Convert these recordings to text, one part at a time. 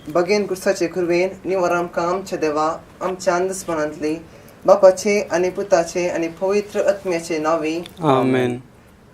बगेन कुर्साचे कुरवेन निवर आमकां आमच्या देवा आमच्या अंधस्मरणांतली बापाचे आणि पुताचे आणि पवित्र आत्म्याचे नावी आमेन.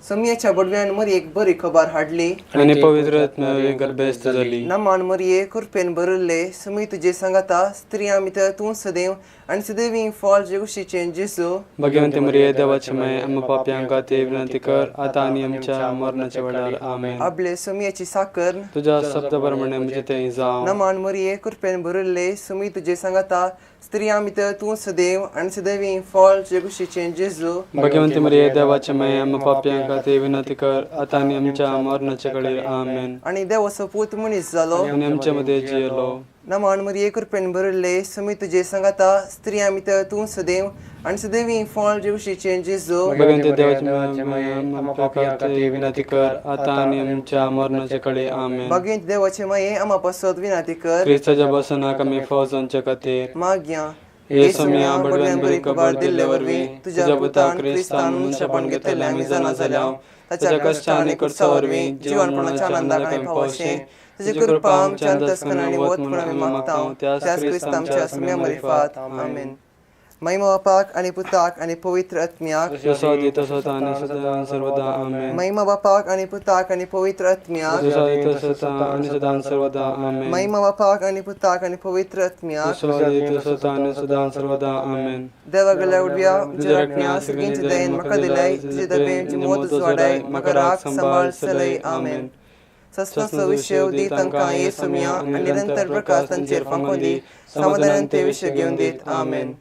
समयाच्या बडव्यान मरी एक बरी खबर हाडली आणि पवित्र आत्म्यावे गर्भस्थ झाली. नमान मरिये कृपेन भरले समी तुझे सांगाता स्त्रिया मित्र तू सदैव आणि सदैवी फॉल जेगुशीचे जेजू भगवंते मरिये देवाचे माय आम्हा पाप्यांका ते विनंती कर आता आणि आमच्या मरणाच्या वेळार आमेन. आपले समयाची साकर तुझ्या शब्दाप्रमाणे आमचे ते जाव. नमान मरिये कृपेन भरले समी तुझे सांगाता स्त्रिया मित्र तू सदैव आणि सदैवी फॉल जेगुशीचे जेजू भगवंते मरिये देवाचे माय आम्हा पाप्यांका ते विनंती कर आता आणि आमच्या मरणाच्या वेळार आमेन. आणि देवाचो पूत मनीस जालो आणि आमच्या मध्ये जियलो. नमान मरिये कृपेन भरले समी तुझे सांगाता स्त्रिया मित्र तू सदैव आणि सदैवी फॉल जेगुशीचे जेजू भगवंते देवाचे माय आम्हा पाप्यांका ते विनंती कर आता आणि आमच्या मरणाच्या वेळार आमेन. भगवंत देवाचे माये आम्हा पासत विनंती कर क्रिस्ताच्या बसना कमी फौजांच्या खातीर माग्या हे समया बडव्यान बरी खबर दिल्ले वरवी तुझ्या पुतान क्रिस्तान मनशापण घेतले आम्ही जाणा जाल्या ताच्या कष्टा आणि कुर्सा वरवी जीवनपणाच्या आनंदाक आम्ही पावशे तुझी कृपा आमच्या अंतस्करणाने वत म्हणून आम्ही मागताव त्याच क्रिस्तांच्या समया मरिफात आमेन. महिमा बापाक आणि पुताक आणि पवित्र आत्म्याक जसो आदी तसो आता आणि सदा सर्वदा आमेन. महिमा बापाक आणि पुताक आणि पवित्र आत्म्याक जसो आदी तसो आता आणि सदा सर्वदा आमेन. महिमा बापाक आणि पुताक आणि पवित्र आत्म्याक जसो आदी तसो आता आणि सदा सर्वदा आमेन. देवा गल्या उडव्या उजराटण्या सगळ्यांची दयेन म्हाका दिलय तुझे दबेंची मोद वाडाय म्हाका राख सांभाळ सलय आमेन. सस्तांचो विषय दी तांकां ये समया आणि निरंतर प्रकाश तांचेर फांकून दी समाधानान ते विषय घेवन दीत आमेन.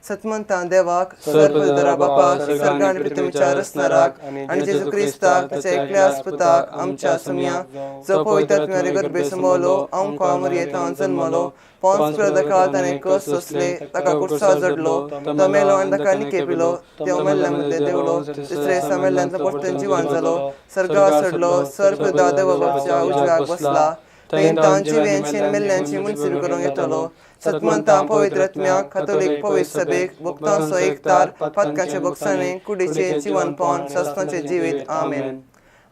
सतमंता देवाक सर्वदरा बापाक सर्गा आणि पृथ्वीच्या रचणाराक आणि जेजू क्रिस्ताक ताच्या एकल्याच पुताक आमच्या समया जो पवित्र आत्म्यारे गर्भे संभवलो आमकां मरियेंत जन्मलो पोंस काळात आनी कस सोंसले ताका कुर्सा जडलो तो मेलो आनी ताका निकेपिलो तो मेल्ल्या मदले देवलो तिसरे दिसा मेल्ल्यांतलो परतून जिवान जालो सर्गार चडलो सर्प देवा बापाच्या उजव्याक बसला थंय तांची वेंचेन मेल्ल्यांची मुनसिर करूंक येतलो. सतमंता पवित्र आत्म्याक कातोलीक पवित्र सभेक भक्तांचो एकतार पातकाचे भक्साने कुडीचे जीवनपण सस्तांचे जिवीत आमेन.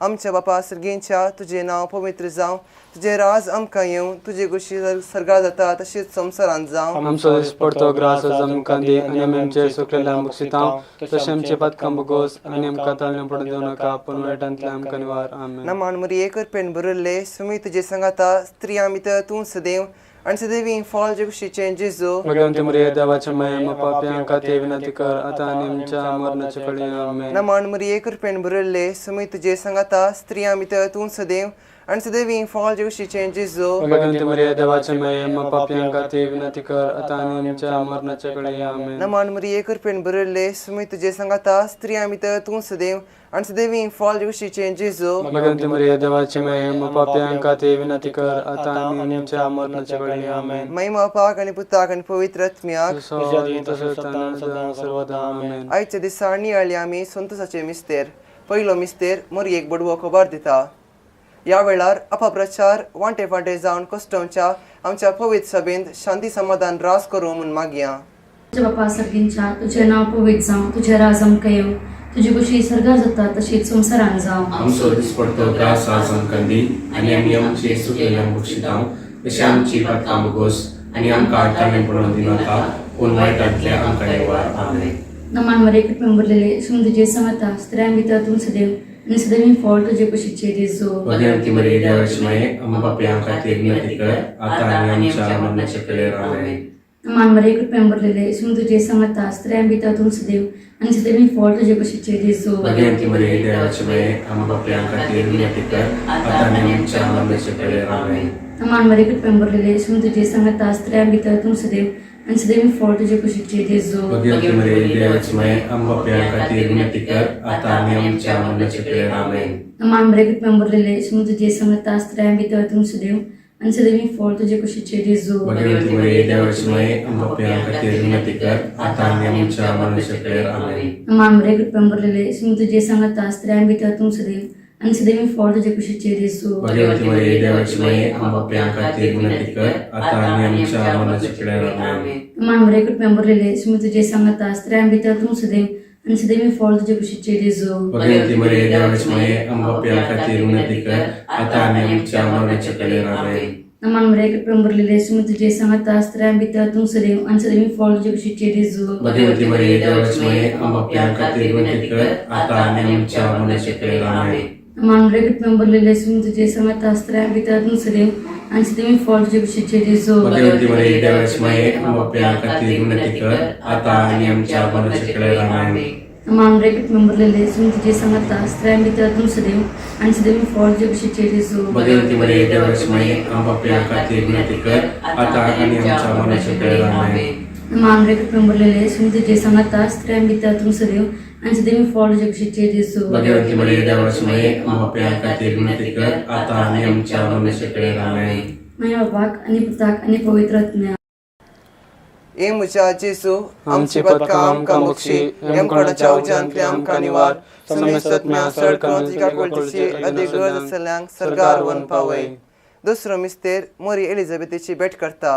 आमच्या बापा सर्गेंच्या तुझे नाव पवित्र जावं तुझे राज आमकां येवं तुझी गुशी सर्गा जाता तशीच संवसारांत जावं. आमचो दिसपडतो ग्रास आमकां दी आनी आमी आमचेर सुकलेल्या बक्षितांव तशें आमचे पातकां बगोस आनी आमकां ताळण्या पडून दिवं नाका पूण वायटांतल्यान आमकां निवार आमेन. नमान मरिये कृपेन भरले समी तुझे सांगाता स्त्रिया मित्र तूं सदैव आणि सदैवी फॉल जेगुशीचे जेजू भगवंते मरिये देवाचे माय आम्हा पाप्यांका ते विनंती कर आता आणि आमच्या मरणाच्या वेळार आमेन. नमान मरिये कृपेन भरले समी तुझे सांगाता स्त्रिया मित्र तूं सदैव आणि सदैवी फॉल जेगुशीचे जेजू भगवंते मरिये देवाचे माय आम्हा पाप्यांका ते विनंती कर आता आणि आमच्या मरणाच्या वेळार आमेन. नमान मरिये कृपेन भरले समी तुझे सांगाता स्त्रिया मित्र तूं सदैव आणि सदैवी फॉल जेगुशीचे जेजू भगवंते मरिये देवाचे माय आम्हा पाप्यांका ते विनंती कर आता आणि आमच्या मरणाच्या वेळार आमेन. महिमा बापाक आणि पुताक आणि पवित्र आत्म्याक जसो आदी तसो आता आणि सदा सर्वदा आमेन. आयच्या दिसा नियाळी आमी संतोषाचे मिस्तेर पयलो मिस्तेर मरियेक बडवो खबर दिता. या वेळार अपप्रचार वांटे फाटे जावन कस्टमच्या आमच्या पवित्र सभेंत शांती समाधान रास करूं म्हूण मागया. तुझ्या बापा सर्गींच्या तुझे नाव पवित्र जावं तुझे राज आमकां येवं तुझी कुशी सर्गा जाता तशीच संवसारांत जावं. आमचो दिसपडतो ग्रास आज आमकां दी आनी आमी आमचे सुकलेल्या बक्षितांव तशें आमची पातकां बगोस आनी आमकां ताळणे पडून दिवं नाका पूण वायटांतल्यान आमकां निवार आमेन. नमान मरे कृपेन भरलेले सुम तुझे सांगाता स्त्रियां भितर तूं सदैव आनी सदैवी फॉल तुझे कुशीचे जेजू भगवंती मरिये देवाचे माये आम्हा पाप्यां खातीर विनंती कर आता आनी आमच्या मरणाच्या वेळार आमेन. नमान मरे कृपेन भरलेले सुम तुझे सांगाता स्त्रियां भितर तूं सदैव आनी सदैवी फॉल तुझे कुशीचे जेजू भगवंती मरिये देवाचे माये आम्हा पाप्यां खातीर विनंती कर आता आनी आमच्या मरणाच्या वेळार आमेन. नमान मरे कृपेन भरलेले सुम तुझे सांगाता स्त्रियां भितर तूं सदैव आनी सदैवी फॉल तुझे कुशीचे जेजू भगवंती मरिये देवाचे माये आम्हा पाप्यां खातीर विनंती कर आता आनी आमच्या मरणाच्या वेळार आमेन. नमान मरे कृपेन भरलेले सुम तुझे सांगाता स्त्रियां भितर तूं सदैव आनी सदैवी फॉल तुझे कुशीचे जेजू भगवंती मरिये देवाचे माये आम्हा पाप्यां खातीर विनंती कर आता आनी आमच्या मरणाच्या वेळार आमेन. नमान मरे कृपेन भरलेले सुम तुझे सांगाता स्त्रियां भितर तूं सदैव आनी सदैवी फॉल तुझे कुशीचे जेजू भगवंती मरिये देवाचे माये आम्हा पाप्यां खातीर विनंती कर आता आनी आमच्या मरणाच्या वेळार आमेन. नमान मरे कृपेन भरलेले सुम तुझे सांगाता स्त्रियां भितर तूं सदैव आनी सदैवी फॉल तुझे कुशीचे जेजू भगवंती मरिये देवाचे माये आम्हा पाप्यां खातीर विनंती कर आता आनी आमच्या मरणाच्या वेळार आमेन. Naman mereka pemberi semua tujuh sangat astra bita tung sedih ansedemi fall juga si cerizu. Bhagavati Maria Devachmaye Amapya Katirvatika Atanyam Chamanashikirame. Naman mereka pemberi semua tujuh sangat astra bita tung sedih ansedemi fall juga si cerizu. Bhagavati Maria Devachmaye Amapya Katirvatika Atanyam Chamanashikirame. Naman mereka pemberi semua tujuh sangat astra bita tung sedih ansedemi fall juga si cerizu. Bhagavati Maria Devachmaye Amapya Katirvatika Atanyam Chamanashikirame. Naman mereka pemberi semua tujuh sangat astra bita tung sedih ansedemi fall juga si cerizu. Bhagavati Maria Devachmaye Amapya Katirvatika Atanyam Chamanashikirame. Maya Bak ani putak ani pawitratnya. ए मुचा जेसु आमचे पदका आमकां बक्षी आमकां चावचे आंतले आमकां निवार समेसत म्या सडकां तिका कोळतीची अदी गरज असल्यांक सरकार one पावय. दुसरो मिस्तेर मोरी एलिझाबेथीची भेट करता.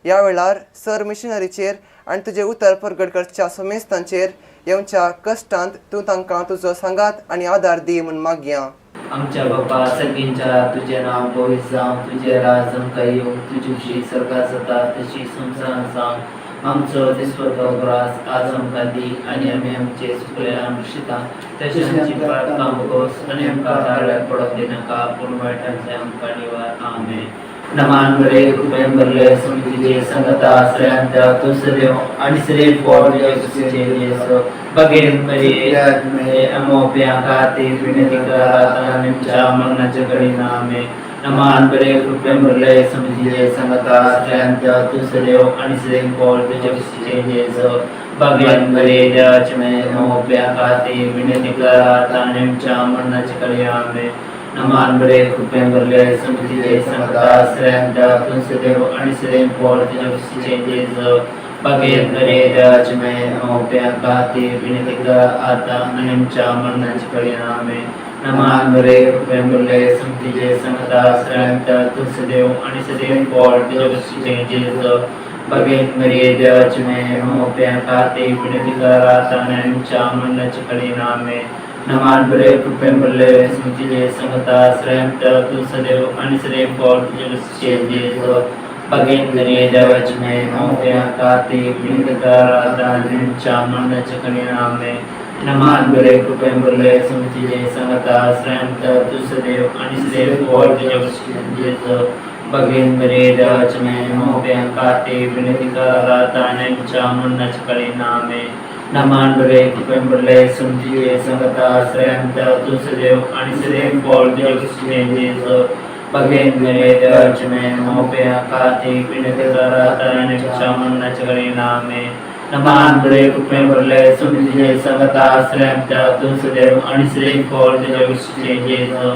ह्या वेळार सर मिशनरीचेर आनी तुजे उतर प्रगट करच्या समेस्तांचेर येवच्या कश्टांत तूं तांकां तुजो सांगात आनी आदार दी म्हूण मागया. आमच्या बापा सगळींच्या तुझे नाव पवित्र जावं, तुझे राज आमकां येवं, तुजी खुशी स्वर्गांत जाता तशी संवसारांत जावं. आमचो दिसवतो ग्रास आज आमकां दी आनी आमी आमचे चुकलेल्यांक बक्षिता तशें आमची पातकां बगोस आनी आमकां दाराक पडोवंक दिनाका पूण वायटांतल्यान आमकां निवार. आमेन. नमान बरे कृपेन भरले तुझे संगता आश्रयांत तूं सदैव आनी सदैव पोट तुझे येसो बगेन बरे अमोप्या खातीर विनंती करात आनी आमच्या मरणाचे घडीन. आमेन. नमान बरे कृपेन भरले तुझे संगता आश्रयांत तूं सदैव आनी सदैव पोट तुझे येसो बगेन बरे देवाचे अमोप्या खातीर विनंती करात आनी आमच्या मरणाचे घडीन. आमेन. नमान बरे कृपेन भरले तुझे संगता आश्रयांत तूं सदैव आनी सदैव पोट तुझे येसो बगेन बरे देवाचे अमोप्या खातीर विनंती करात आनी आमच्या मरणाचे घडीन. आमेन. नमान बरे कृपेन भरले तुझे संगता आश्रयांत तूं सदैव आनी सदैव पोट तुझे येसो बगेन बरे देवाचे अमोप्या खातीर विनंती करात आनी आमच्या मरणाचे घडीन. आमेन. नमान बरे कृपेन भरले तुझे संगता आश्रयांत तूं सदैव आनी सदैव पोट तुझे येसो बगेन बरे देवाचे अमोप्या खातीर विनंती करात आनी आमच्या मरणाचे घडीन. आमेन. नमान बरे कृपेन भरले तुझे संगता आश्रयांत तूं सदैव आनी सदैव पोट तुझे येसो बगेन बरे देवाचे अमोप्या खातीर विनंती करात आनी आमच्या मरणाचे घडीन. आमेन. नमान बरे कृपेन भरले तुझे संगता आश्रयांत तूं सदैव आनी सदैव पोट तुझे येसो बगेन बरे देवाचे अमोप्या खातीर विनंती करात आनी आमच्या मरणाचे घडीन. आमेन. नमान बरे कृपेन भरले तुझे संगता आश्रयांत तूं सदैव आनी सदैव पोट तुझे येसो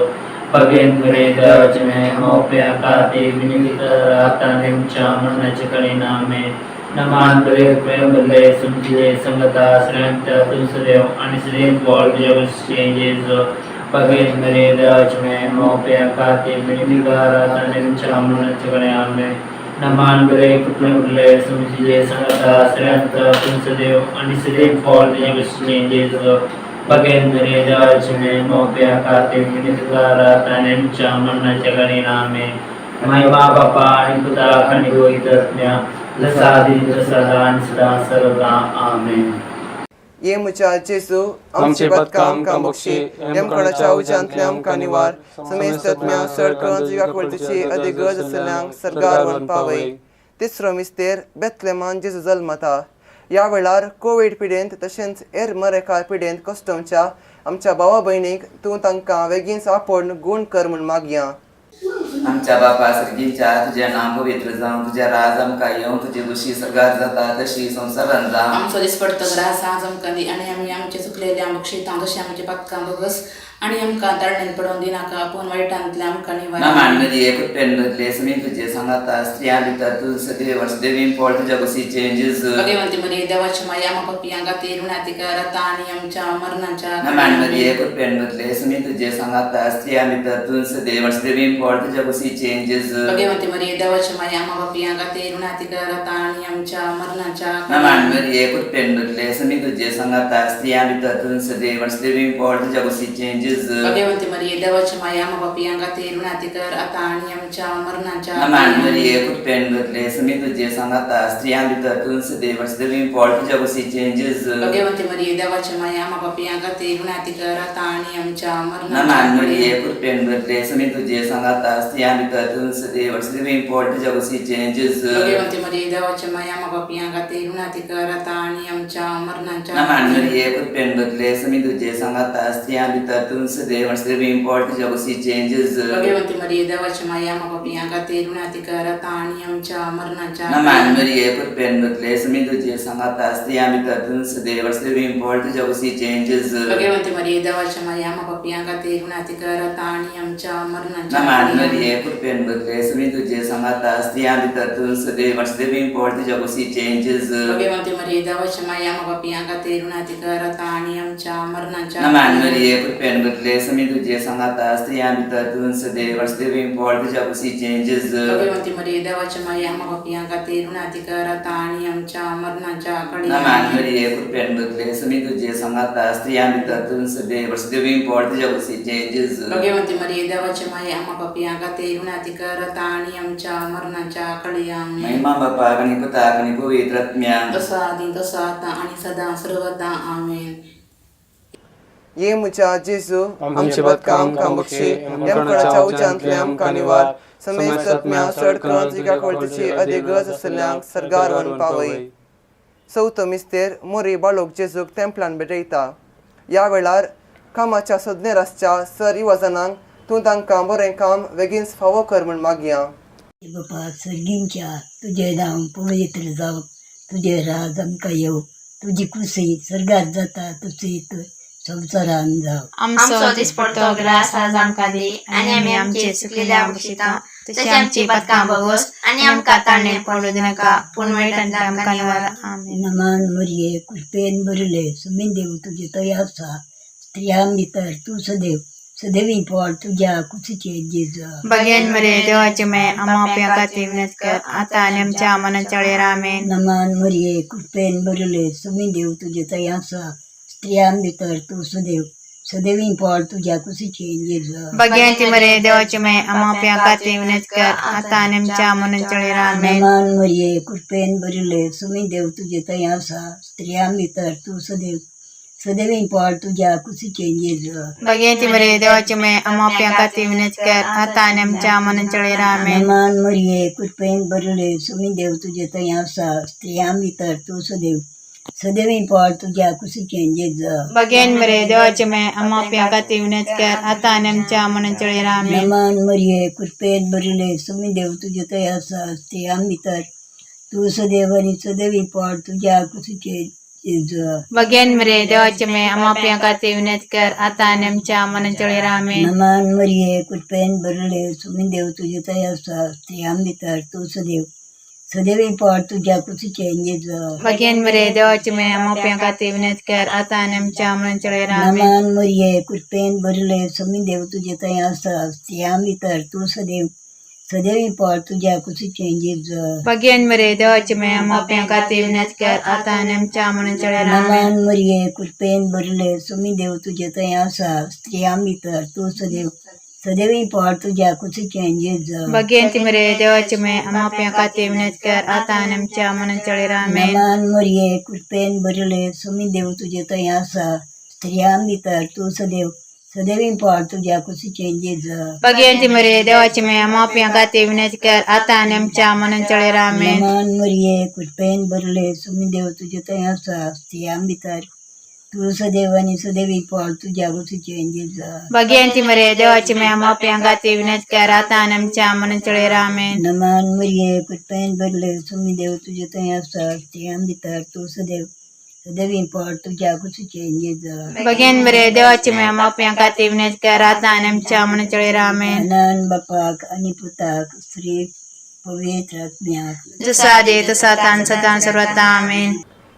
बगेन बरे देवाचे अमोप्या खातीर विनंती करात आनी आमच्या मरणाचे घडीन. आमेन. नमान बरे कृपेन भरले तुझे संगता आश्रयांत तूं सदैव आनी सदैव पोट तुझे येसो बगेन बरे देवाचे अमोप्या खातीर विनंती करात आनी आमच्या मरणाचे घडीन. आमेन. नमान बरे कृपेन भरले तुझे संगता आश्रयांत तूं सदैव आनी सदैव पोट तुझे येसो बगेन बरे देवाचे अमोप्या खातीर विनंती करात आनी आमच्या मरणाचे घडीन. आमेन. महिमा बापा आनी पुताक आनी पवित्र आत्म्या जसा आदी तसा आनी सदा सर्वदा. आमेन. ये मुचा जेसु आमचे पदका आमकां बक्षी आमकां चावचे आंतले आमकां निवार समेस्त म्या सडकां तिका कोळतीची अदी गरज असल्यांक सरकार वन पावय. तिसरो मिस्तेर बेथलेमान जेजू जल्मता. ह्या वेळार कोवीड पिडेंत तशेंच हेर मरेकार पिडेंत कश्टमच्या आमच्या भावा भयणीक तूं तांकां बेगीन सांपड गूण कर म्हूण मागया. आमच्या बापा सर्गीच्या तुझे नाम पवित्र जावं, तुझे राज आमकां येवं, तुजी खुशी स्वर्गांत जाता तशी संवसारांत जावं. आमचो दिसपडटो ग्रास आज आमकां दी आनी आमी आमचे चुकलेल्यांक बक्षिता तशें आमचे पातकां बगस आनी आमकां तारणेन पडोवन दिनाका पूण वायटांतल्यान आमकां निवार. नमान बरे कृपेन भरले तुमी तुजे सांगाता स्त्रियां भितर तूं सदैव वर्सदेवीन पोट तुज्या कुशीचे जेजू भगवंती मरी देवाची माया आमकां पापियां खातीर विनंती करात आनी आमच्या मरणाच्या. नमान बरे कृपेन भरले तुमी तुजे सांगाता स्त्रियां भितर तूं सदैव वर्सदेवीन पोट तुज्या कुशीचे जेजू भगवंती मरी देवाची माया आमकां पापियां खातीर विनंती करात आनी आमच्या मरणाच्या. नमान बरे कृपेन भरले तुमी तुजे सांगाता स्त्रियां भितर तूं सदैव वर्सदेवीन पोट तुज्या कुशीचे changes. भगवंती मरिये देवाची माया आम्हा पापियांका ते विनंती कर आता आणि आमच्या मरणाच्या नमान मरिये कुटपेन बदले समी तुझे सांगता स्त्रियां भितर तुझ देवस देवी पॉल तुझ्या कुशी changes. भगवंती मरिये देवाची माया आम्हा पापियांका ते विनंती कर आता आणि आमच्या नमान मरणाच्या मरिये कुटपेन बदले समी तुझे सांगता स्त्रियां भितर तुझ देवस देवी पॉल तुझ्या कुशी changes. भगवंती मरिये देवाची माया आम्हा पापियांका ते विनंती कर आता आणि आमच्या मरणाच्या नमान मरिये कुटपेन बदले समी तुझे सांगता स्त्रियां भितर तुझ देवस देवी पॉल तुझ्या कुशी changes. भगवंती मरिये देवाची माया आम्हा पापियांका ते विनंती कर आता आणि आमच्या मरणाच्या नमान मरिये कुटपेन बदले समी तुझे सांगता स्त्रियां भितर तुझ देवस देवी पॉल तुझ्या कुशी changes. भगवंती मरिये देवाची माया आम्हा पापियांका ते विनंती कर आता आणि आमच्या मरणाच्या नमान मरिये कुटपेन बदले समी तुझे सांगता स्त्रियां भितर तुझ देवस देवी पॉल तुझ्या कुशी changes. भगवंती मरिये देवाची माया आम्हा पापियांका ते विनंती कर आता आणि आमच्या मरणाच्या नमान मरिये कुटपेन बदले समी तुझे सांगता स्त्रियां भितर तुझ देवस देवी पॉल तुझ्या कुशी changes. भगवंती मरिये देवाची माया आम्हा पापियांका ते विनंती कर आता आणि आमच्या मरणाच्या नमान मरिये कुटपेन बदले समी तुझे सांगता स्त्रियां भितर तुझ देवस देवी पॉल तुझ्या कुशी changes. भगवंती मरिये देवाची माया आम्हा पापियांका ते विनंती कर आता आणि आमच्या मरणाच्या महिमा बापा आणि पिता आणि पवित्र आत्म्या तसा आधी तसा आता आणि सदा सर्वदा आमेन. ये मुचा जेजू आमचे बदका आमकां बक्षी एमकडाच्या उच्चांतले आमकां निवार समेस्त आत्म्या सडकां जिका कोळतेची अधिगज असल्यांक सरगार वन पावय. चवथो मिस्तेर मोरी बाळोक जेजूक तेंपलान भेटयता. ह्या वेळार कामाच्या सदनेरासच्या सर युवजनांक तूं तांकां बरें काम बेगीन फावो कर म्हूण मागया. बापा सर्गींच्या तुझें नांव पवित्र जावं, तुझें राज आमकां येवं, तुजी कुशी सर्गार जाता तशीच संवसारान जावं. आमचो दिसपडतो ग्रास आज आमकां दी आनी आमी आमचे चुकलेल्या बक्षिता तशें आमची पदकां बगोस आनी आमकां ताळणेर पडूं दिनाका पूण वायटांतल्यान आमकां निवार. आमेन. नमान मरिये कृपेन बरले सुमी देव तुजे तया आसा स्त्रियां भितर तूं सदैव सदैवी पॉल तुज्या कुशीचे जेजू. भगवान मरे देवाचे मे आम्हा पापियांका ते विनंती कर आता आनी आमच्या मरणाच्या वेळेर. आमेन. नमान मरिये कृपेन बरले सुमी देव तुजे तया आसा स्त्रियां भितर तूं सदैव सदैवी पॉल तुज्या कुशीचे जेजू. भगवान मरे देवाचे मे आम्हा पापियांका ते विनंती कर आता आनी आमच्या मरणाच्या वेळेर. आमेन. नमान मरिये कृपेन बरले सुमी देव तुजे तया आसा स्त्रियां भितर तूं सदैव सदैवी पॉल तुज्या कुशीचे जेजू. भगवान मरे देवाचे मे आम्हा पापियांका ते विनंती कर आता आनी आमच्या मरणाच्या वेळेर. आमेन. नमान मरिये कृपेन बरले सुमी देव तुजे तया आसा स्त्रियां भितर तूं सदैव सदैवी पॉल तुज्या कुशीचे जेजू. भगवान मरे देवाचे मे आम्हा पापियांका ते विनंती कर आता आनी आमच्या मरणाच्या वेळेर. आमेन. नमान मरिये कृपेन बरले सुमी देव तुजे तया आसा स्त्रियां भितर तूं सदैव आनी सदैवी पॉल तुज्या कुशीचे जेजू. भगवान मरे देवाचे मे आम्हा पापियांका ते विनंती कर आता आनी आमच्या मरणाच्या वेळेर. आमेन. नमान मरिये कृपेन बरले सुमी देव तुजे तया आसा स्त्रियां भितर तूं सदैव सदैवी पॉल तुज्या कुशीचे जेजू. भगवान मरे देवाचे मे आम्हा पापियांका ते विनंती कर आता आनी आमच्या मरणाच्या वेळेर. आमेन. नमान मरिये कृपेन बरले सुमी देव तुजे तया आसा स्त्रियां भितर तूं सदैव सदैवी पॉल तुज्या कुशीचे जेजू. भगवान मरे देवाचे मे आम्हा पापियांका ते विनंती कर आता आनी आमच्या मरणाच्या वेळेर. आमेन. नमान मरिये कृपेन बरले सुमी देव तुजे तया आसा स्त्रियां भितर तूं सदैव सदैवी पॉल तुज्या कुशीचे जेजू. भगवान मरे देवाचे मे आम्हा पापियांका ते विनंती कर आता आनी आमच्या मरणाच्या वेळेर. आमेन. नमान मरिये कृपेन बरले सुमी देव तुजे तया आसा स्त्रियां भितर तूं सदैव सदैवी पॉल तुज्या कुशीचे जेजू. भगवान मरे देवाचे मे आम्हा पापियांका ते विनंती कर आता आनी आमच्या मरणाच्या वेळेर. आमेन. नमान मरिये कृपेन बरले सुमी देव तुजे तया आसा स्त्रियां भितर तूं सदैव आनी सदैवी पॉल तुज्या कुशीचे जेजू. भगवान मरे देवाचे मे आम्हा पापियांका ते विनंती कर आता आनी आमच्या मरणाच्या वेळेर. आमेन. नमान मरिये कृपेन बरले सुमी देव तुजे तया आसा स्त्रियां भितर तूं सदैव सदैवी पॉल तुज्या कुशीचे जेजू. भगवान मरे देवाचे मे आम्हा पापियांका ते विनंती कर आता आनी आमच्या मरणाच्या वेळेर. आमेन. अनन बापाक आनी पुताक स्त्री पवित्र आत्म्याक जसा आदी तसा आता आणि सदा सर्वदा. आमेन.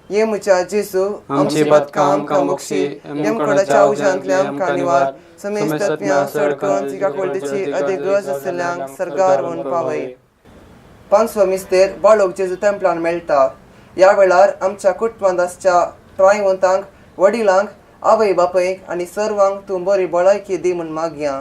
ये मुचा जेजू आमचे बदका आमकां बक्षी एमकडाच्या उच्चांतले आमकां निवार समेस्त आत्म्या सडकां जिका कोळतेची अधिगज असल्यांक सरगार वन पावय. पांचवो मिस्तेर बाळोक जेजू तेंपलान मेळटा. ह्या वेळार आमच्या कुटुंबांतच्या प्रायवंतांक वडिलांक आवय बापयक आनी सर्वांक तूं बरी भलायकी दी म्हूण मागया.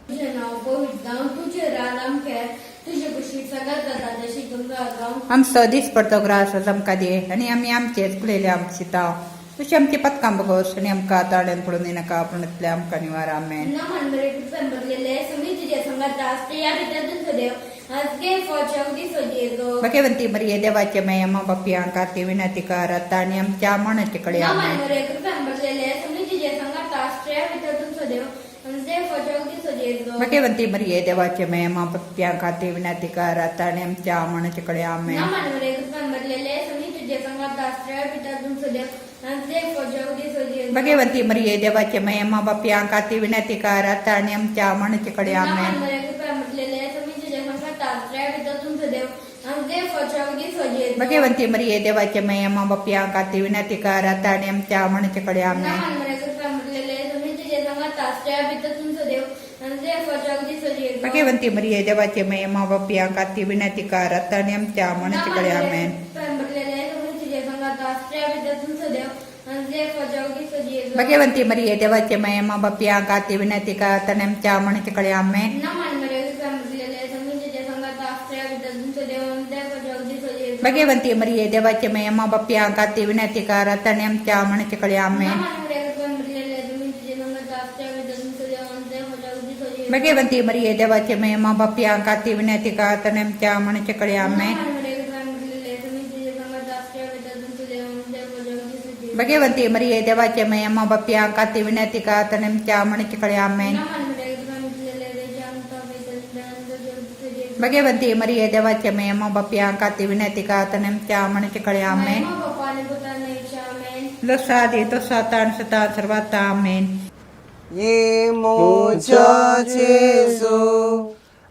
तुझे नाव पवित्र जावं, तुझे राज आमकां तुझे कुशीक सगळ्यात जाता तशी तुमकां जावं. आमचो दीस पडतो ग्रास आमकां दे आनी आमी आमचे चुकलेले आमकां शिताव तशी आमची पथकां बगोस आनी आमकां ताळ्यान पडून दिनाका पूण आमकां निवार आमेन. ना मनबरे कृपण भरलेले सगळी तुझे संगत आसते या भितर तुझे देव आज गे फोच्या दिसो जेजो. भगवंती मरिये देवाचे माय अम्मा बापयांक आरती विनंती कर आता आनी आमच्या मनाचे कडे ना आमेन. मनबरे कृपण भरलेले सगळी तुझे संगत आसते या भितर तुझो देव आज गे फोच्या दिसो जेजो. भगवंती मरिये देवाचे माय अम्मा बापयांक आरती विनंती कर आता आनी आमच्या मनाचे कडे आमेन. ना मनबरे कृपण भरलेले सगळी तुझे संगत आसते या भितर तुझो देव आज गे फोच्या दिसो जेजो. भगवंती मरिये देवाचे माय अम्मा बापयांक आरती विनंती कर आता आनी आमच्या मनाचे कडे आमेन. भगवंती मरिये देवाचे माय अम्मा बापयांक आरती विनंती कर आता आनी आमच्या मनाचे कडे आमेन. भगवंती मरिये देवाचे माय अम्मा बापयांक आरती विनंती कर आता आनी आमच्या मनाचे कडे आमेन. भगवंती मरिये देवाचे माय अम्मा बापयांक आरती विनंती कर आता आनी आमच्या मनाचे कडे आमेन. भगवंती मरिये देवाचे माय अम्मा बापयांक आरती विनंती कर आता आनी आमच्या मनाचे कडे आमेन. भगवंती मरिये देवाचे माय अम्मा बापयांक आरती विनंती कर आता आनी आमच्या मनाचे कडे आमेन. भगवंती मरिये देवाचे माय अम्मा बापयांक आरती विनंती कर आता आनी आमच्या मनाचे कडे आमेन. भगवंती मरिये देवाचे माय अम्मा बापयांक आरती विनंती कर आता आनी आमच्या मनाचे कडे आमेन. लोसादी तो सातान सता सर्वाता आमेन. ये मोच्या जेजू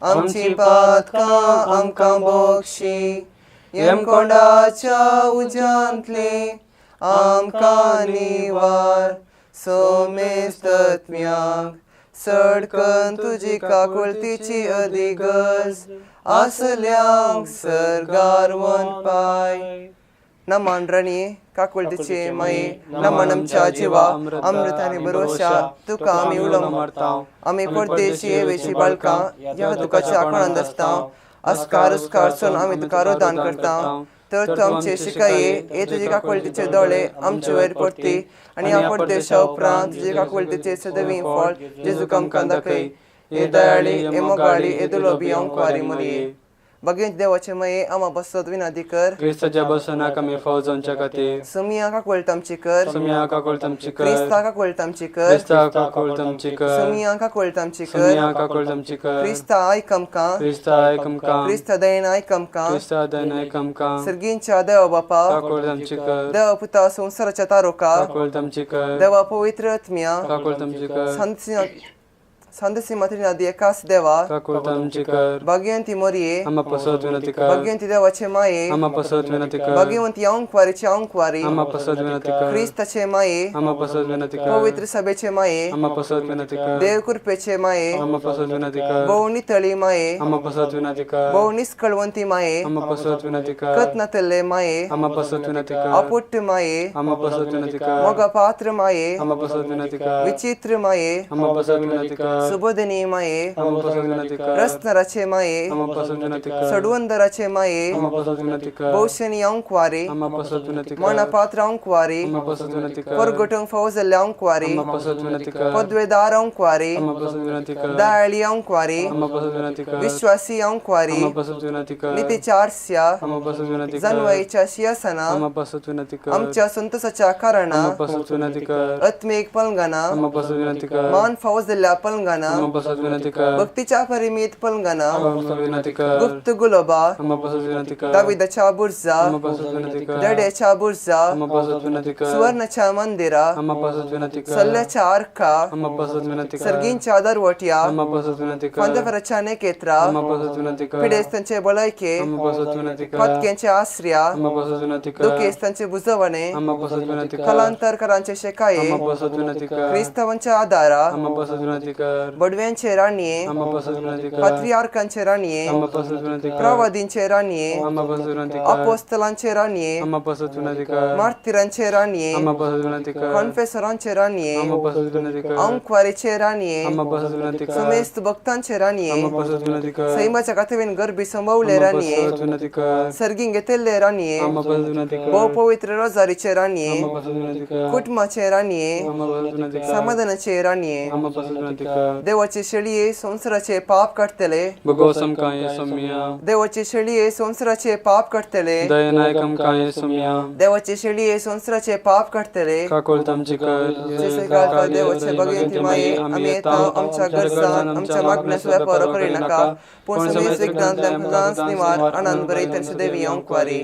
आमची पातकां आमकां बक्षी येमकोंडाच्या उज्यांतले आमकां निवार सोमेस्तत्म्यांक सडकन तुजी काकुळतीची अधिगज आसल्यांक सरगारवन पाय. नमन रणी काकुळतीचे माये नमन आमच्या जिवा अमृताने भरोशा तुका आमी उलम आमी परदेशी वेची बाळकां ह्या दुखाच्या आंकडांत आसता अस्कार उसकारसून आमी तुका रोदान करता. तर तूं आमचे शिकाये हे तुजे काकुळतीचे दोळे आमचे वयर पडटी आनी ह्या परदेशा उपरांत तुजे काकुळतीचे सदवी फळ जेजूक आमकां दाखय. हे दयाळी हे मोगाळी हे दुलोबी अंकवारी मरिये. भगवंत देवाचे माये आमा बसत विनंती कर. क्रिस्ताच्या बसनाक आमी फौजांच्या खातीर सुमिया काकुळतामची कर. सुमिया काकुळतामची कर. क्रिस्ता काकुळतामची कर. क्रिस्ता काकुळतामची कर. सुमिया काकुळतामची कर. सुमिया काकुळतामची कर. क्रिस्ता आयक आमकां. क्रिस्ता आयक आमकां. क्रिस्ता दयेन आयक आमकां. क्रिस्ता दयेन आयक आमकां. सर्गींच्या देवा बापा काकुळतामची कर. देवा पुता संसाराच्या तारोका काकुळतामची कर. देवा पवित्र आत्म्या काकुळतामची कर. संदसी मातृनादी एकाच देवा काकुळतामची कर. भगवंती मरिये आम्हा पसत विनंती कर. भगवंती देवाचे माये आम्हा पसत विनंती कर. भगवंती अंकवारीचे अंकवारी आम्हा पसत विनंती कर. क्रिस्ताचे माये आम्हा पसत विनंती कर. पवित्र सभेचे माये आम्हा पसत विनंती कर. देव कृपेचे माये आम्हा पसत विनंती कर. भोव नितळी माये आम्हा पसत विनंती कर. भोव निष्कळवंती माये आम्हा पसत विनंती कर. कतनातले माये आम्हा पसत विनंती कर. अपुट्ट माये आम्हा पसत विनंती कर. मोगा पात्र माये आम्हा पसत विनंती कर. विचित्र माये आम्हा पसत विनंती कर. सुबोधनी माये आम्हा पसत विनंती कर. रत्नराचे माये आम्हा पसत विनंती कर. सडवंदराचे माये आम्हा पसत विनंती कर. भौशनी अंकवारी आम्हा पसत विनंती कर. मनापात्र अंकवारी आम्हा पसत विनंती कर. परगटूंक फौजल्ल्या अंकवारी आम्हा पसत विनंती कर. पदवेदार अंकवारी आम्हा पसत विनंती कर. दयाळी अंकवारी आम्हा पसत विनंती कर. विश्वासी अंकवारी आम्हा पसत विनंती कर. नितीच्या आरस्या आम्हा पसत विनंती कर. जनवाईच्या सिंहासना आम्हा पसत विनंती कर. आमच्या संतोषाच्या कारणा आम्हा पसत विनंती कर. आत्मिक पलंगाना आम्हा पसत विनंती कर. मान फौजल्ल्या पलंगाना आम्हा पसत विनंती कर. भक्तीच्या परिमित पलंगाना आम्हा पसत विनंती कर. गुप्त गुलोबा आम्हा पसत विनंती कर. दाविदाच्या बुर्जा आम्हा पसत विनंती कर. दड्याच्या बुर्जा आम्हा पसत विनंती कर. सुवर्णाच्या मंदिरा आम्हा पसत विनंती कर. सल्ल्याच्या आर्का आम्हा पसत विनंती कर. सर्गींच्या दरवट्या आम्हा पसत विनंती कर. पंदफराच्या नेकेत्रा आम्हा पसत विनंती कर. पिडेस्तांचे बलायके आम्हा पसत विनंती कर. पतक्यांचे आश्रया आम्हा पसत विनंती कर. दुखेस्तांचे बुजवणे आम्हा पसत विनंती कर. कलांतरकारांचे शेकाये आम्हा पसत विनंती कर. क्रिस्तावांच्या आदारा आम्हा पसत विनंती कर. कर. बडव्यांचे राणये, आम्हा पासून विनंती कर. पात्रियार्कांचे राणये, आम्हा पासून विनंती कर. प्रवादींचे राणये, आम्हा पासून विनंती कर. अपोस्तलांचे राणये, आम्हा पासून विनंती कर. मार्तिरांचे राणये, आम्हा पासून विनंती कर. कॉन्फेसरांचे राणये, आम्हा पासून विनंती कर. अंकवारीचे राणये, आम्हा पासून विनंती कर. समेस्त भक्तांचे राणये, आम्हा पासून विनंती कर. सैमाच्या कातवेन गरबी संभवले आम्हा राणये, पासून विनंती कर. सर्गीं घेतले राणये, आम्हा पासून विनंती कर. बहु पवित्र रोजारीचे राणये, आम्हा पासून विनंती कर. कुटुंबाचे राणये, आम्हा पासून विनंती कर. समाधानाचे राणये, आम्हा पासून विनंती कर. देवाचे शेळये संसाराचे पाप काढतले, भगवत समका येसुमिया. देवाचे शेळये संसाराचे पाप काढतले, दयनायकम का येसुमिया. देवाचे शेळये संसाराचे पाप काढतले, काकोल तामची कर. का देवाचे भगवंती माये आम्ही येता आमच्या गरजान आमच्या मागण्यास व्यापार करी नका पण समेत विज्ञान निवार आनंद बरे त्यांचे देवी अंकवारी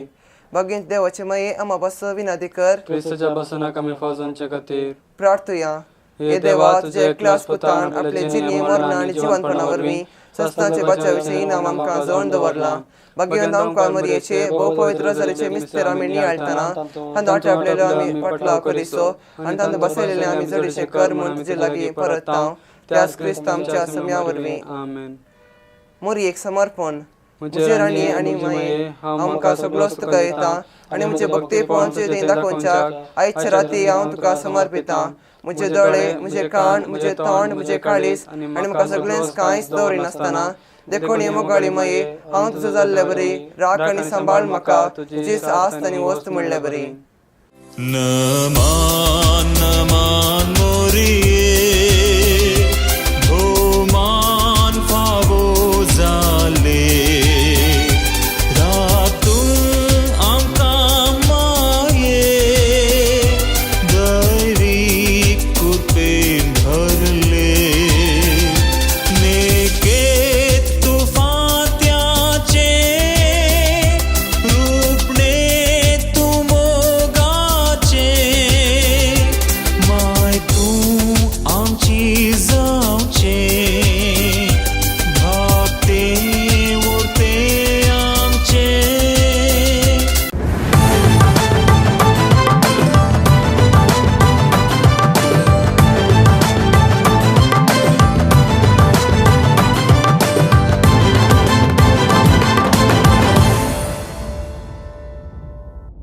भगवंत देवाचे माये आम्हा बस विनादी कर. ख्रिस्ताच्या बसना कमी फौजांच्या खातीर प्रार्थया हे देवा तुझे एकल्या अस्पतान आपले जिणे मरण आणि जीवनपणावरवी सस्ताचे बचाविषयी नाम आमकां जवळ दवरला. भगवंत आमकां मरियेचे बहु पवित्र जारेचे मिस्तेर आमी नियाळतना तांदो आटापलेलो आमी पटलाव करिसो आणि तांदो बसयलेले आमी जडीचे कर म्हूण तुजे लागीं परताव त्याच क्रिस्त आमच्या सम्या वरवीं. आमेन. मोरी एक समर्पण म्हजे राणी आणि माये आमकां सगळोच तुका येता आणि म्हजे भक्ती पळोवचे थंय दाखोवच्याक आयच्या राती हांव तुका समर्पिता. म्हजे दोळे म्हजे कान म्हजे तोंड म्हजे काळीज आनी म्हाका सगळेंच कांयच दवरिनासतना देखून मोगाळी माये हांव तुजो जाल्ले बरी राख आनी सांबाळ म्हाका तुजीच आस्त आनी वस्त म्हणले बरी. नमान नमान